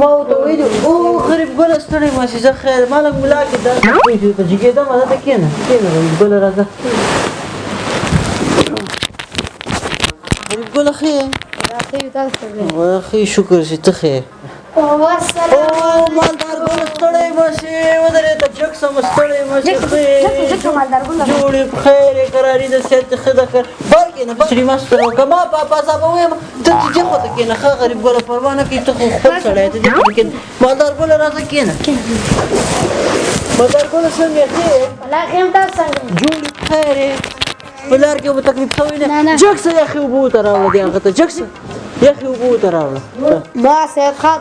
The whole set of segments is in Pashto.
ما ورته ویلي او غریب ګله ستړی مه شې زه خیر ما لږ ملا کې درد پوه په جګېدم دلته کښېنه غریب ګله راځه غریب ګله ښه یې ښه شکر چې ته ښه یې مالدار ګله ستړی مه شې ودرېده جګ سمه ستړی مه شې جوړې په خیر یې قراري د صحت ښه ده بار کښېنه بچري مست که ما پازا به ویم ته دې خوا ته کښېنه ښه غریب ګله پروا نه کوي ته خو خپل سړی ته دې خوا ته کښېنه مالدار ګله راځه کښېنه مالدار ګله څنګه یې ښه یې جوړې په خیر یې په لار کې به تکلیف شوی نه جګ څه یخې اوبه ورته راوړه دې هغه ته جګ څه یخې اوبه ورته راوړه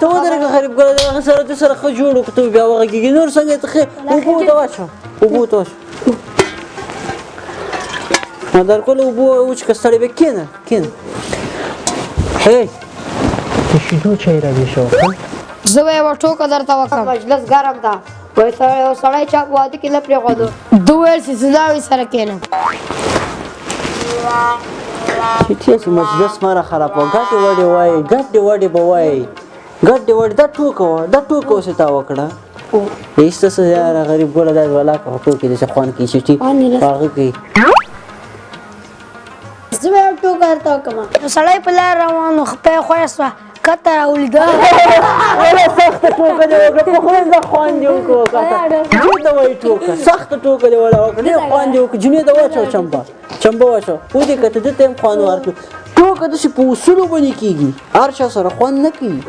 ته ودرېږه غریب ګله د هغه سره دې سره ښه جوړ وکړه ته بیا وغږېږي نور څنګه ته ښه اوبه ورته واچوه اوبه ورته واچوه مالدار ګله اوبه وچکه ستړی بیا کښېنه کښېنه هی د شیدو چای راویې شوه زه به یوه ټوکه درته وکړم مجلس ګرم ده یو سړی چا په واده کې نه پرېښودو ده ویل چې زه دا وی سره کښېنم چټیه چې مجلس مه را خرابوه ګډې وډې وایي ګډې وډې به وایي ګډې وډې دا ټوکه وه دا ټوکه اوس یې تا وکړه ایسته څه یاره غریب ګله دا ولاکه په ټوکې داسې خوند کوي چټي په هغه کوي زه به یو ټوکه درته وکړم سړی په لار روان و خپه یې خوښه شوه کته راولیده سخته ټوکه دې وکړه په خدای زه خوند دې وکړو جنې ته وایي ټوکه سخته ټوکه دې ولا وکړه ډېر خوند دې وکړه جنې ته واچوه چمبه واچوه ودې که ته ده ته هم خوند ورکړو ټوکه داسې په اصولو باندې کېږي هر چا سره خوند نه کوي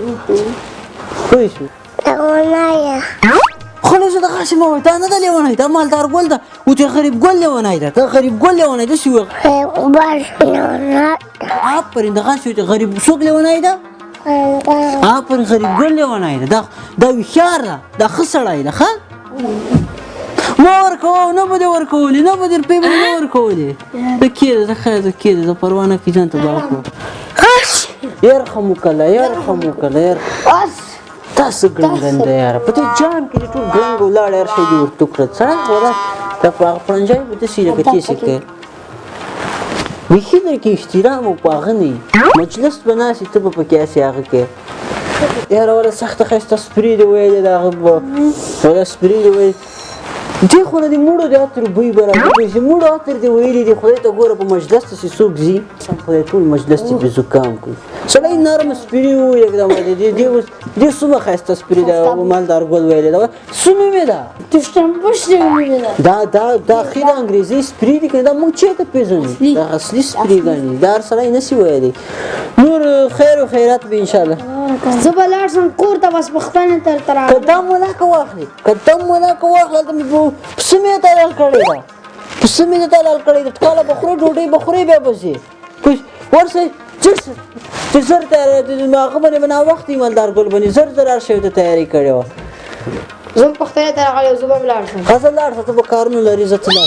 پوه شوې خو نه زه دغسې مه وایي دا نه ده لیونی دا مالدار ګل ده و چې غریب ګل لیونی ده ته غریب ګل لیونی داسې وایي آفرین دغسې وایي چې غریب څوک لیونی ده آفرین غریب ګل لیونی ده دا هوښیار ده دا ښه سړی ده ښه ما ورکوه نه به دې ورکولې نه به دې روپۍ به دې نه ورکولې ته کښېنه زه خیر زه کښېنه زه پروا نه کوي ځان ته باغ کړو یرحم وکړه یرحم وکړه تاسو ګړنګن دی یاره په دې جام کې دې ټول ګړنګ ولاړ هر شی دې ورته کړه سړی خو دا په هغه پړنجای به داسې لکه تېسې کوي بیخي در کې احترام او په هغه نه وي مجلس به ناست ته به پکې هسې هغه کوې یاره وله سخته ښایسته سپري دې ویلې د هغه وله سپري دې ویلې دې خو نه دې مړو د عطر بوی به راځي چې مړو عطر دې ویلي دي خدای ته ګوره په مجلس ته چې څوک ځي خدای ټول مجلس ته بې زکام کړي سړی نرم سپري و یکدم دې څومره ښایسته سپري ده مالدار ګل ویلې ده څه نومې ده دا ښې د انګریزي سپري دي که دا موږ چېرته پېژنو دا اصلي سپري ګڼي دا هر سړی نشي ویلی نور خیر و خیرات به انشاءالله زه به لاړ شم کور ته بس پوښتنې درته راغلم که دم ولاکه واخلې هلته مې پسه مې ته لال کړې ده پسه مې ته لال کړې ده ټکاله به خورې ډوډۍ به خورې بیا به ځې ورسئ چې زر هغه باندې به ناوخت وي مالدار ګل باندې زر هر شی ته تیاري کړې وه زه هم پوښتنې ته راغلی زه به هم لاړ شم ښه زه لاړ شه ته به کارونه لرې زه ته لاړ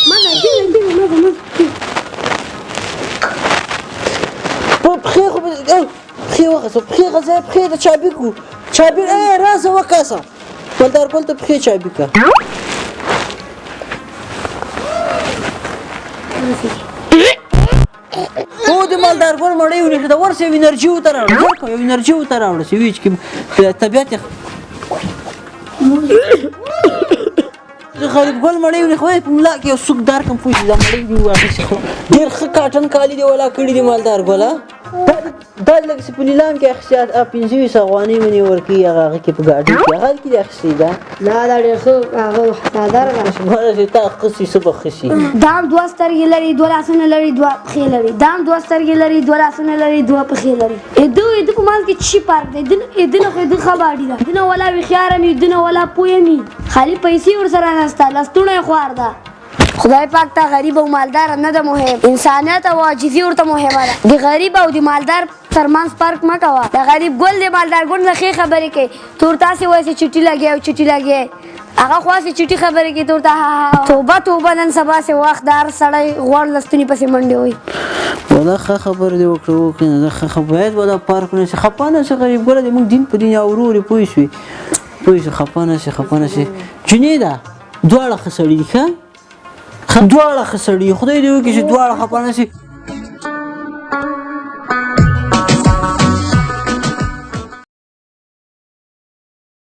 پښې خو پښې وغځه پښې غځه پښې ته چابک وو چابک راسه وکاسه مالدار ګل ته پښې چابک کړه او د مالدار ګل مړی ونیښه ده ورسه یو انرژي ورته راوړه ژر کوه یو انرژي ورته راوړه چې ویچ کې طبیعت یې د غریب ګل مړی ونیښه وایي په ملا کې یو څوک دار کم پوه شي دا مړی دې واخیستې ډېر ښه کاټن کالي دې ولا کړي دي مالدار ګله دا لږ څه په نیلام کې اخیستې 1500 افغانۍ مې ورکوي هغه کې په ګاډۍ کې هغه کې دې اخیستې ده نه دا ډېر ښه هغه سادر ده ماله چې تا خسي څه به خسي دا هم دوه سترګې لري دوه لاسونه لري دوه پښې لري دا هم دوه سترګې لري دوه لاسونه لري دوه پښې لري اده په منځ کې چی پارک دی اده خو اده ښه باډي ده اده ولا وښیار مې اده ولا پوه مې خالي پیسې ورسره نسته لستونه یې خوار ده خدای پاک ته غریب او مالدار نه ده مهم انسانیت او عاجزي ورته مهمه ده د غریب او د مالدار ترمنځ فرق مه کوه د غریب ګل د مالدار ګل نه ښې خبرې کوي تور تاسې وایي چې چټي لګیا او چټي لګیا هغه خو هسې چټي خبرې کوي تور ته توبه توبه نن سبا سې وخت د هر سړی غوړ لستوني پسې منډې وایي ولا ښه خبره دې وکړه وکړه دا ښه باید ولا پارکونه شي خفه نه شي غریب ګله دې موږ دین په دین اورورې پوه شوې خفه نه شي جنې ده دواړه ښه سړي دي ښه دواړه ښه سړي خدای دې وکړي چې دواړه خفه نه شي